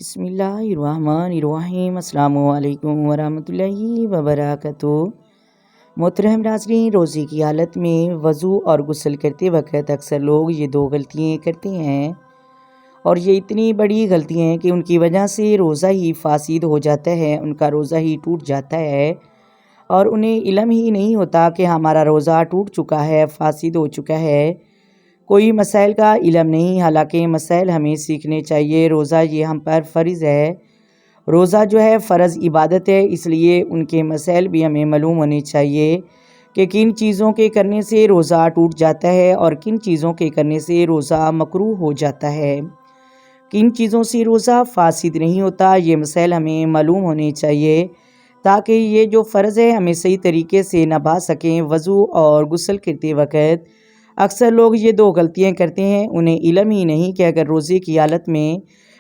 بسم اللہ الرحمن الرحیم۔ السلام علیکم ورحمۃ اللہ وبرکاتہ۔ محترم ناظرین، روزے کی حالت میں وضو اور غسل کرتے وقت اکثر لوگ یہ دو غلطیاں کرتے ہیں، اور یہ اتنی بڑی غلطیاں ہیں کہ ان کی وجہ سے روزہ ہی فاسد ہو جاتا ہے، ان کا روزہ ہی ٹوٹ جاتا ہے، اور انہیں علم ہی نہیں ہوتا کہ ہمارا روزہ ٹوٹ چکا ہے، فاسد ہو چکا ہے۔ کوئی مسائل کا علم نہیں، حالانکہ مسائل ہمیں سیکھنے چاہیے۔ روزہ یہ ہم پر فرض ہے، روزہ جو ہے فرض عبادت ہے، اس لیے ان کے مسائل بھی ہمیں معلوم ہونے چاہیے کہ کن چیزوں کے کرنے سے روزہ ٹوٹ جاتا ہے اور کن چیزوں کے کرنے سے روزہ مکروہ ہو جاتا ہے، کن چیزوں سے روزہ فاسد نہیں ہوتا۔ یہ مسائل ہمیں معلوم ہونے چاہیے تاکہ یہ جو فرض ہے ہمیں صحیح طریقے سے نبھا سکیں۔ وضو اور غسل کرتے وقت اکثر لوگ یہ دو غلطیاں کرتے ہیں، انہیں علم ہی نہیں کہ اگر روزے کی حالت میں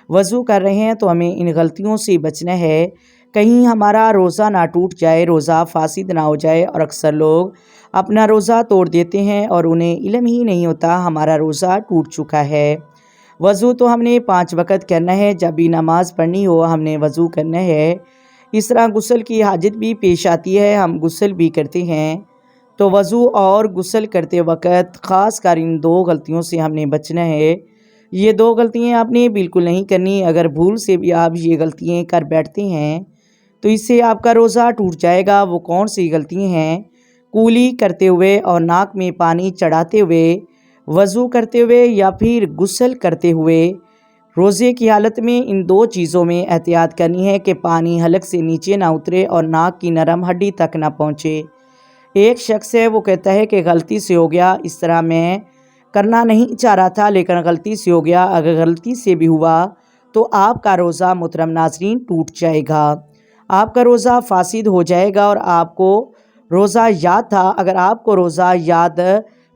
وضو کر رہے ہیں تو ہمیں ان غلطیوں سے بچنا ہے، کہیں ہمارا روزہ نہ ٹوٹ جائے، روزہ فاسد نہ ہو جائے، اور اکثر لوگ اپنا روزہ توڑ دیتے ہیں اور انہیں علم ہی نہیں ہوتا ہمارا روزہ ٹوٹ چکا ہے۔ وضو تو ہم نے 5 وقت کرنا ہے، جب بھی نماز پڑھنی ہو ہم نے وضو کرنا ہے۔ اس طرح غسل کی حاجت بھی پیش آتی ہے، ہم غسل بھی کرتے ہیں، تو وضو اور غسل کرتے وقت خاص کر ان دو غلطیوں سے ہم نے بچنا ہے۔ یہ دو غلطیاں آپ نے بالکل نہیں کرنی، اگر بھول سے بھی آپ یہ غلطیاں کر بیٹھتے ہیں تو اس سے آپ کا روزہ ٹوٹ جائے گا۔ وہ کون سی غلطیاں ہیں؟ کولی کرتے ہوئے اور ناک میں پانی چڑھاتے ہوئے، وضو کرتے ہوئے یا پھر غسل کرتے ہوئے۔ روزے کی حالت میں ان دو چیزوں میں احتیاط کرنی ہے کہ پانی حلق سے نیچے نہ اترے اور ناک کی نرم ہڈی تک نہ پہنچے۔ ایک شخص ہے، وہ کہتا ہے کہ غلطی سے ہو گیا، اس طرح میں کرنا نہیں چاہ رہا تھا لیکن غلطی سے ہو گیا۔ اگر غلطی سے بھی ہوا تو آپ کا روزہ محترم ناظرین ٹوٹ جائے گا، آپ کا روزہ فاسد ہو جائے گا، اور آپ کو روزہ یاد تھا، اگر آپ کو روزہ یاد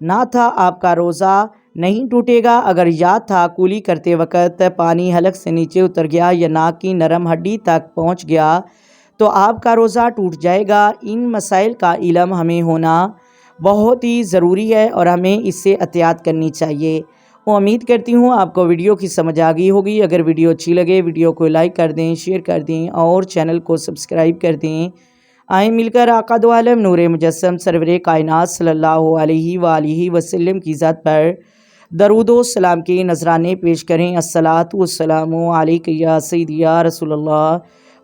نہ تھا آپ کا روزہ نہیں ٹوٹے گا۔ اگر یاد تھا، کولی کرتے وقت پانی حلق سے نیچے اتر گیا یا ناک کی نرم ہڈی تک پہنچ گیا تو آپ کا روزہ ٹوٹ جائے گا۔ ان مسائل کا علم ہمیں ہونا بہت ہی ضروری ہے اور ہمیں اس سے احتیاط کرنی چاہیے۔ امید کرتی ہوں آپ کو ویڈیو کی سمجھ آ گئی ہوگی۔ اگر ویڈیو اچھی لگے ویڈیو کو لائک کر دیں، شیئر کر دیں اور چینل کو سبسکرائب کر دیں۔ آئیں مل کر آقا دو عالم نور مجسم سرور کائنات صلی اللہ علیہ وآلہ وسلم کی ذات پر درود و سلام کے نذرانے پیش کریں۔ الصلاۃ والسلام علیک یا سیدی یا رسول اللہ،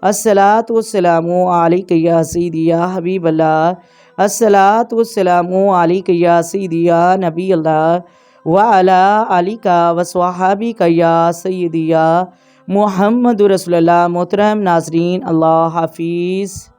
الصلاۃ والسلام علیک یا سیدی یا حبیب اللہ، الصلاۃ والسلام علیک یا سیدی یا نبی اللہ، وعلی آلک وصحابک یا سیدی یا محمد رسول اللہ۔ محترم ناظرین، اللہ حافظ۔